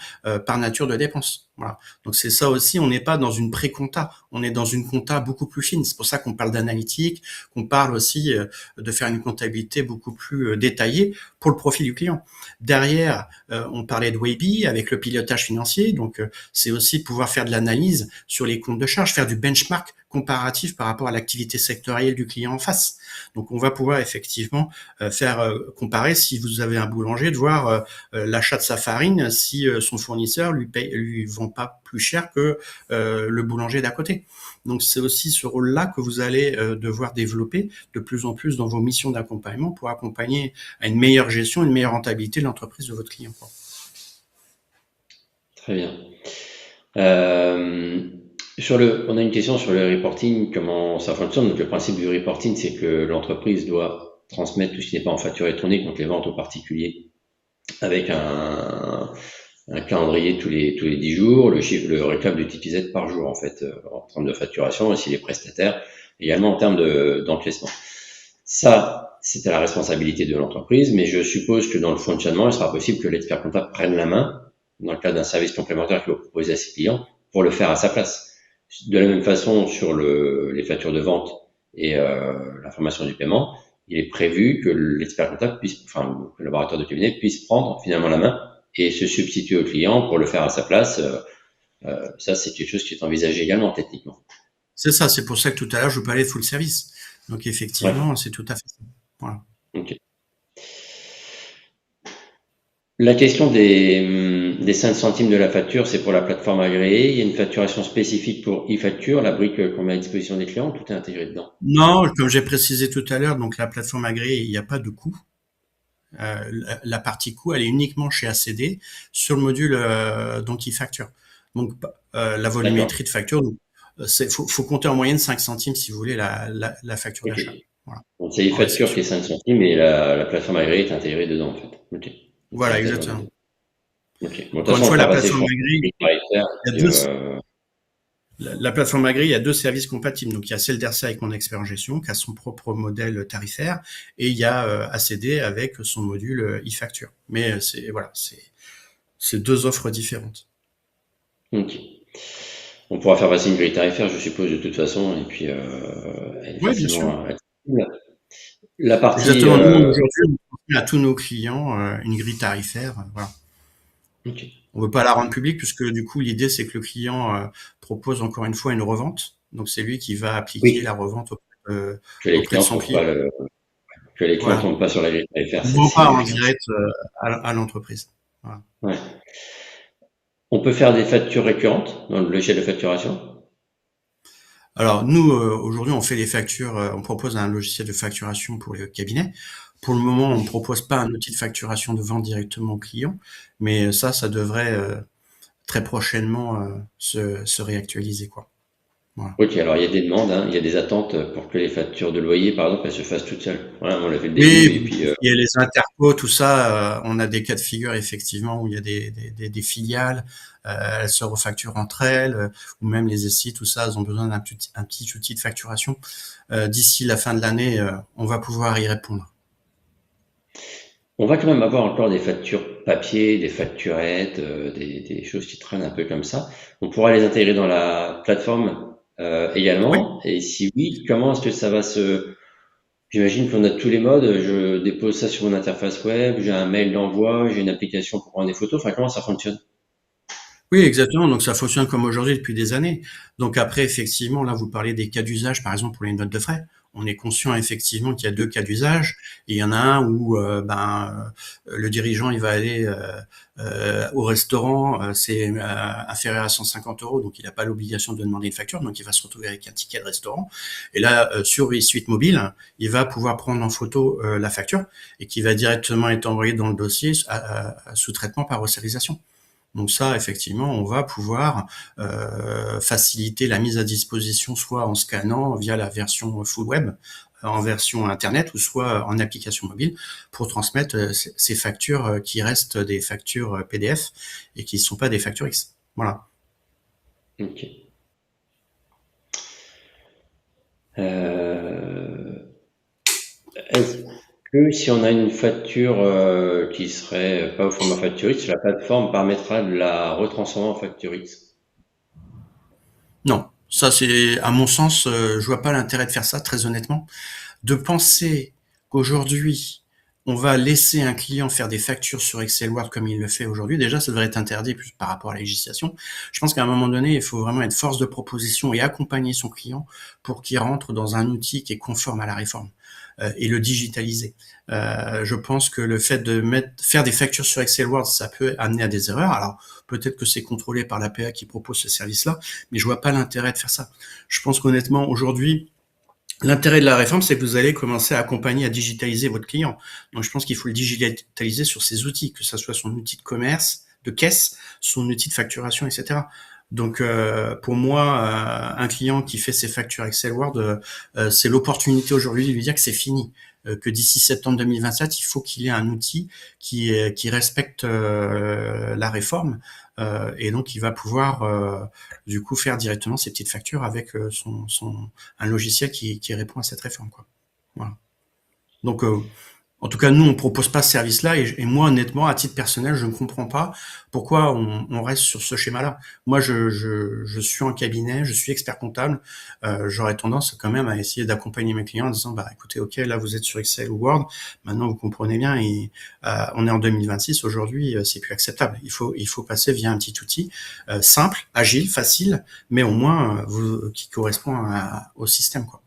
par nature de dépense. Voilà. Donc c'est ça aussi, on n'est pas dans une pré-compta, on est dans une compta beaucoup plus fine. C'est pour ça qu'on parle d'analytique, qu'on parle aussi de faire une comptabilité beaucoup plus détaillée pour le profil du client. Derrière, on parlait de Webby avec le pilotage financier, donc c'est aussi pouvoir faire de l'analyse sur les comptes de charge, faire du benchmark comparatif par rapport à l'activité sectorielle du client en face. Donc on va pouvoir effectivement faire comparer, si vous avez un boulanger, de voir l'achat de sa farine, si son fournisseur lui vend pas plus cher que le boulanger d'à côté. Donc c'est aussi ce rôle-là que vous allez devoir développer de plus en plus dans vos missions d'accompagnement pour accompagner à une meilleure gestion, une meilleure rentabilité de l'entreprise de votre client. Très bien. On a une question sur le reporting, comment ça fonctionne. Donc, le principe du reporting, c'est que l'entreprise doit transmettre tout ce qui n'est pas en facture électronique, donc les ventes aux particuliers, avec un calendrier tous les 10 jours, le récap du TPZ par jour, en fait, en termes de facturation, aussi les prestataires, également en termes d'encaissement. Ça, c'est à la responsabilité de l'entreprise, mais je suppose que dans le fonctionnement, il sera possible que l'expert comptable prenne la main, dans le cadre d'un service complémentaire qu'il va proposer à ses clients, pour le faire à sa place. De la même façon, sur les factures de vente et l'information du paiement, il est prévu que l'expert comptable le collaborateur de cabinet puisse prendre finalement la main et se substituer au client pour le faire à sa place. Ça, c'est quelque chose qui est envisagé également techniquement. C'est ça, c'est pour ça que tout à l'heure, je vous parlais de full service. Donc effectivement, ouais. C'est tout à fait ça. Voilà. Okay. La question des 5 centimes de la facture, c'est pour la plateforme agréée. Il y a une facturation spécifique pour e-facture, la brique qu'on met à disposition des clients, tout est intégré dedans. Non, comme j'ai précisé tout à l'heure, donc la plateforme agréée, il n'y a pas de coût. La partie coût, elle est uniquement chez ACD sur le module donc e-facture. Donc la volumétrie de facture, faut compter en moyenne 5 centimes si vous voulez la facture d'achat. Voilà. Donc c'est e-facture qui est 5 centimes et la plateforme agréée est intégrée dedans en fait. Okay. Voilà, exactement. Okay. Bon, Encore une fois, la plateforme agréée, la plateforme agréée, il y a 2 services compatibles. Donc il y a celle d'ERSA avec mon expert en gestion qui a son propre modèle tarifaire et il y a ACD avec son module e-facture. Mais c'est 2 offres différentes. Ok. On pourra faire passer une grille tarifaire, je suppose, de toute façon, et puis oui, bien sûr. La partie. Exactement. Nous, aujourd'hui, on transmet à tous nos clients une grille tarifaire. Voilà. Okay. On ne veut pas la rendre publique puisque du coup, l'idée, c'est que le client propose encore une fois une revente. Donc, c'est lui qui va appliquer la revente auprès de son client. Que les clients ne tombent pas sur la grille tarifaire. Ils ne vont pas en direct à l'entreprise. Voilà. Ouais. On peut faire des factures récurrentes dans le logiciel de facturation? Alors, nous, aujourd'hui, on fait des factures, on propose un logiciel de facturation pour les cabinets. Pour le moment, on ne propose pas un outil de facturation de vente directement au client, mais ça devrait très prochainement se réactualiser, quoi. Voilà. Ok, alors il y a des demandes, hein, il y a des attentes pour que les factures de loyer, par exemple, elles se fassent toutes seules. Voilà, on l'a fait le début. Oui, et puis, il y a les intercos, tout ça. On a des cas de figure, effectivement, où il y a des filiales, elles se refacturent entre elles, ou même les SI, tout ça, elles ont besoin d'un petit outil de facturation. D'ici la fin de l'année, on va pouvoir y répondre. On va quand même avoir encore des factures papier, des facturettes, des choses qui traînent un peu comme ça. On pourra les intégrer dans la plateforme également. Oui. Et si oui, comment est-ce que ça va se... J'imagine qu'on a tous les modes. Je dépose ça sur mon interface web, j'ai un mail d'envoi, j'ai une application pour prendre des photos. Enfin, comment ça fonctionne? Oui, exactement. Donc ça fonctionne comme aujourd'hui depuis des années. Donc après, effectivement, là, vous parlez des cas d'usage, par exemple, pour les notes de frais. On est conscient effectivement qu'il y a deux cas d'usage. Et il y en a un où le dirigeant il va aller au restaurant, c'est inférieur à 150 euros, donc il n'a pas l'obligation de demander une facture, donc il va se retrouver avec un ticket de restaurant. Et là, sur eSuite Mobile, il va pouvoir prendre en photo la facture et qui va directement être envoyée dans le dossier sous traitement par resérilisation. Donc ça, effectivement, on va pouvoir faciliter la mise à disposition, soit en scannant via la version full web, en version internet, ou soit en application mobile, pour transmettre ces factures qui restent des factures PDF et qui ne sont pas des factures X. Voilà. Ok. Euh, Est-ce que si on a une facture qui serait pas au format facture X, la plateforme permettra de la retransformer en facture X? Non, ça c'est, à mon sens, je vois pas l'intérêt de faire ça, très honnêtement. De penser qu'aujourd'hui, on va laisser un client faire des factures sur Excel Word comme il le fait aujourd'hui, déjà, ça devrait être interdit plus par rapport à la législation. Je pense qu'à un moment donné, il faut vraiment être force de proposition et accompagner son client pour qu'il rentre dans un outil qui est conforme à la réforme et le digitaliser. Je pense que le fait de faire des factures sur Excel Word, ça peut amener à des erreurs. Alors, peut-être que c'est contrôlé par l'APA qui propose ce service-là, mais je vois pas l'intérêt de faire ça. Je pense qu'honnêtement, aujourd'hui, l'intérêt de la réforme, c'est que vous allez commencer à accompagner, à digitaliser votre client. Donc, je pense qu'il faut le digitaliser sur ses outils, que ce soit son outil de commerce, de caisse, son outil de facturation, etc. Donc, pour moi, un client qui fait ses factures Excel Word, c'est l'opportunité aujourd'hui de lui dire que c'est fini. Que d'ici septembre 2027, il faut qu'il ait un outil qui respecte la réforme et donc il va pouvoir du coup faire directement ses petites factures avec un logiciel qui répond à cette réforme, quoi. Voilà. Donc en tout cas, nous, on propose pas ce service-là, et moi, honnêtement, à titre personnel, je ne comprends pas pourquoi on reste sur ce schéma-là. Moi, je suis en cabinet, je suis expert comptable, j'aurais tendance quand même à essayer d'accompagner mes clients en disant, bah, écoutez, ok, là, vous êtes sur Excel ou Word, maintenant, vous comprenez bien, et on est en 2026, aujourd'hui, c'est plus acceptable. Il faut passer via un petit outil simple, agile, facile, mais au moins qui correspond au système, quoi.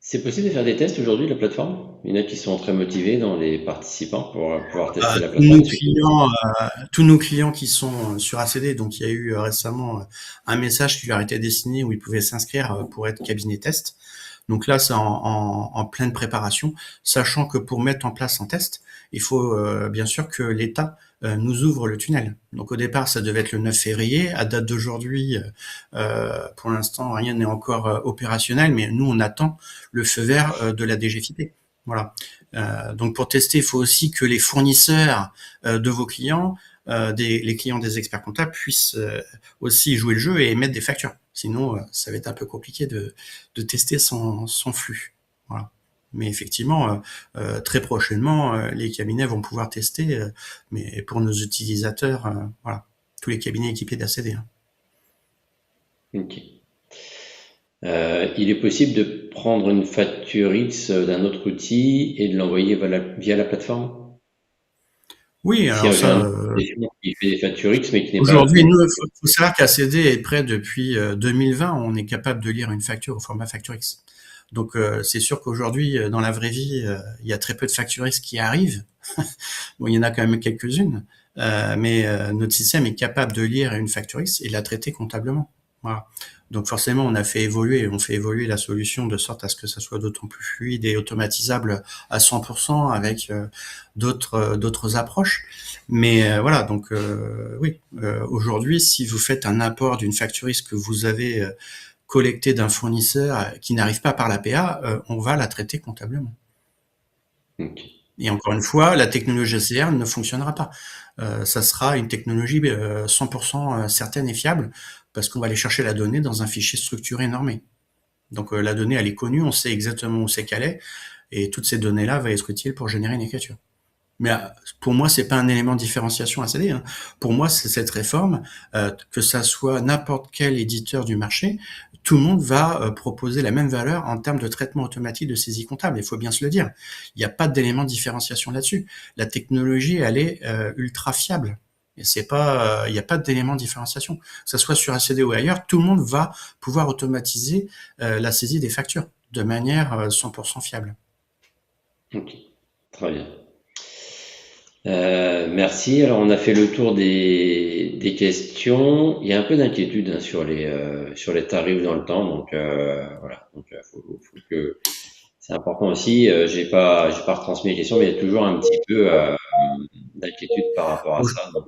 C'est possible de faire des tests aujourd'hui de la plateforme? Il y en a qui sont très motivés dans les participants pour pouvoir tester la Tous plateforme. nos Est-ce que c'est possible? clients, tous nos clients qui sont sur ACD, donc il y a eu récemment un message qui leur a été destiné où ils pouvaient s'inscrire pour être cabinet test. Donc là, c'est en pleine préparation, sachant que pour mettre en place un test, il faut bien sûr que l'État nous ouvre le tunnel. Donc au départ, ça devait être le 9 février. À date d'aujourd'hui, pour l'instant, rien n'est encore opérationnel, mais nous, on attend le feu vert de la DGFiP. Voilà. Donc pour tester, il faut aussi que les fournisseurs de vos clients, les clients des experts comptables, puissent aussi jouer le jeu et émettre des factures. Sinon, ça va être un peu compliqué de tester son flux. Voilà. Mais effectivement, très prochainement, les cabinets vont pouvoir tester, mais pour nos utilisateurs, voilà, tous les cabinets équipés d'ACD. Hein. Ok. Il est possible de prendre une facture X d'un autre outil et de l'envoyer via la plateforme? Oui, Si alors j'ai un ça, outil qui fait des factures X mais qui n'est pas aujourd'hui, nous, connecté. faut savoir qu'ACD est prêt depuis 2020. On est capable de lire une facture au format facture X. Donc, c'est sûr qu'aujourd'hui, dans la vraie vie, il y a très peu de factures X qui arrivent. Bon, il y en a quand même quelques-unes, mais notre système est capable de lire une facture X et de la traiter comptablement. Voilà. Donc forcément, on fait évoluer la solution de sorte à ce que ça soit d'autant plus fluide et automatisable à 100% avec d'autres approches. Mais voilà, donc oui, aujourd'hui, si vous faites un apport d'une facture X que vous avez collecté d'un fournisseur qui n'arrive pas par l'APA, on va la traiter comptablement. Ok. Et encore une fois, la technologie OCR ne fonctionnera pas. Ça sera une technologie 100% certaine et fiable parce qu'on va aller chercher la donnée dans un fichier structuré normé. Donc la donnée, elle est connue, on sait exactement où c'est qu'elle est, et toutes ces données-là vont être utiles pour générer une écriture. Mais pour moi, c'est pas un élément de différenciation à céder. Hein. Pour moi, c'est cette réforme, que ça soit n'importe quel éditeur du marché, tout le monde va proposer la même valeur en termes de traitement automatique de saisie comptable. Il faut bien se le dire. Il n'y a pas d'élément de différenciation là-dessus. La technologie, elle est ultra fiable. Et c'est pas, il n'y a pas d'élément de différenciation. Que ce soit sur ACD ou ailleurs, tout le monde va pouvoir automatiser la saisie des factures de manière 100% fiable. Ok, très bien. Merci. Alors, on a fait le tour des questions. Il y a un peu d'inquiétude hein, sur les tarifs dans le temps, donc voilà. Donc, faut que c'est important aussi. J'ai pas retransmis les questions, mais il y a toujours un petit peu d'inquiétude par rapport à ça. Donc,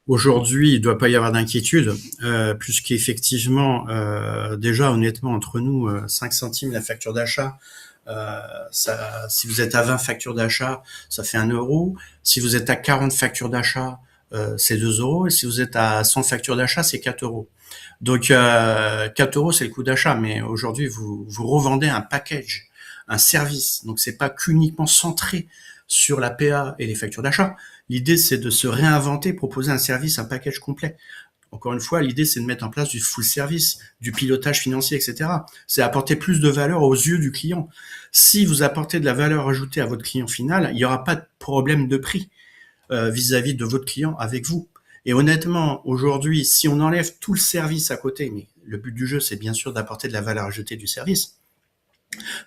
Aujourd'hui, il ne doit pas y avoir d'inquiétude, puisqu'effectivement, déjà honnêtement entre nous, 5 centimes la facture d'achat, si vous êtes à 20 factures d'achat, ça fait 1 euro. Si vous êtes à 40 factures d'achat, c'est 2 euros. Et si vous êtes à 100 factures d'achat, c'est 4 euros. Donc 4 euros, c'est le coût d'achat, mais aujourd'hui, vous revendez un package, un service. Donc c'est pas qu'uniquement centré sur la PA et les factures d'achat. L'idée, c'est de se réinventer, proposer un service, un package complet. Encore une fois, l'idée, c'est de mettre en place du full service, du pilotage financier, etc. C'est apporter plus de valeur aux yeux du client. Si vous apportez de la valeur ajoutée à votre client final, il n'y aura pas de problème de prix vis-à-vis de votre client avec vous. Et honnêtement, aujourd'hui, si on enlève tout le service à côté, mais le but du jeu, c'est bien sûr d'apporter de la valeur ajoutée du service,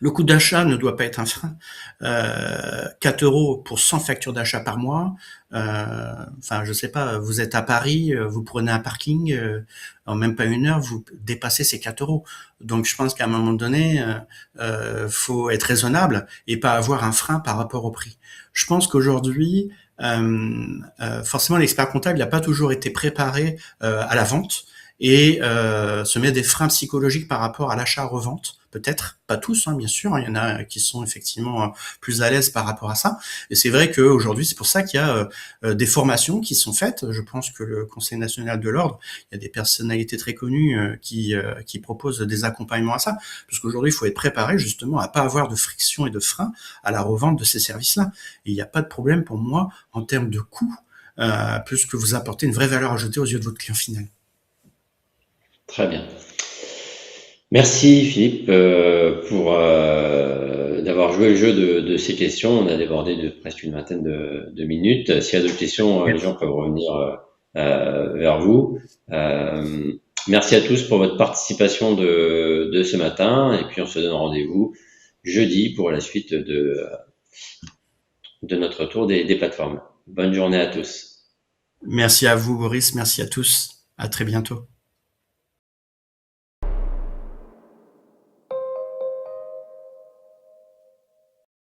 le coût d'achat ne doit pas être un frein. 4 euros pour 100 factures d'achat par mois. Enfin, je sais pas, vous êtes à Paris, vous prenez un parking, en même pas 1 heure, vous dépassez ces 4 euros. Donc, je pense qu'à un moment donné, faut être raisonnable et pas avoir un frein par rapport au prix. Je pense qu'aujourd'hui, forcément, l'expert comptable n'a pas toujours été préparé à la vente et se met des freins psychologiques par rapport à l'achat-revente. Peut-être, pas tous, hein, bien sûr. Il y en a qui sont effectivement plus à l'aise par rapport à ça. Et c'est vrai qu'aujourd'hui, c'est pour ça qu'il y a des formations qui sont faites. Je pense que le Conseil national de l'ordre, il y a des personnalités très connues qui proposent des accompagnements à ça. Parce qu'aujourd'hui, il faut être préparé justement à pas avoir de friction et de frein à la revente de ces services-là. Et il n'y a pas de problème pour moi en termes de coût, puisque vous apportez une vraie valeur ajoutée aux yeux de votre client final. très bien. Merci Philippe pour d'avoir joué le jeu de ces questions. On a débordé de presque une vingtaine de minutes. S'il y a d'autres questions, les gens peuvent revenir vers vous. Merci à tous pour votre participation de ce matin et puis on se donne rendez-vous jeudi pour la suite de notre tour des plateformes. Bonne journée à tous. Merci à vous, Boris. Merci à tous. À très bientôt.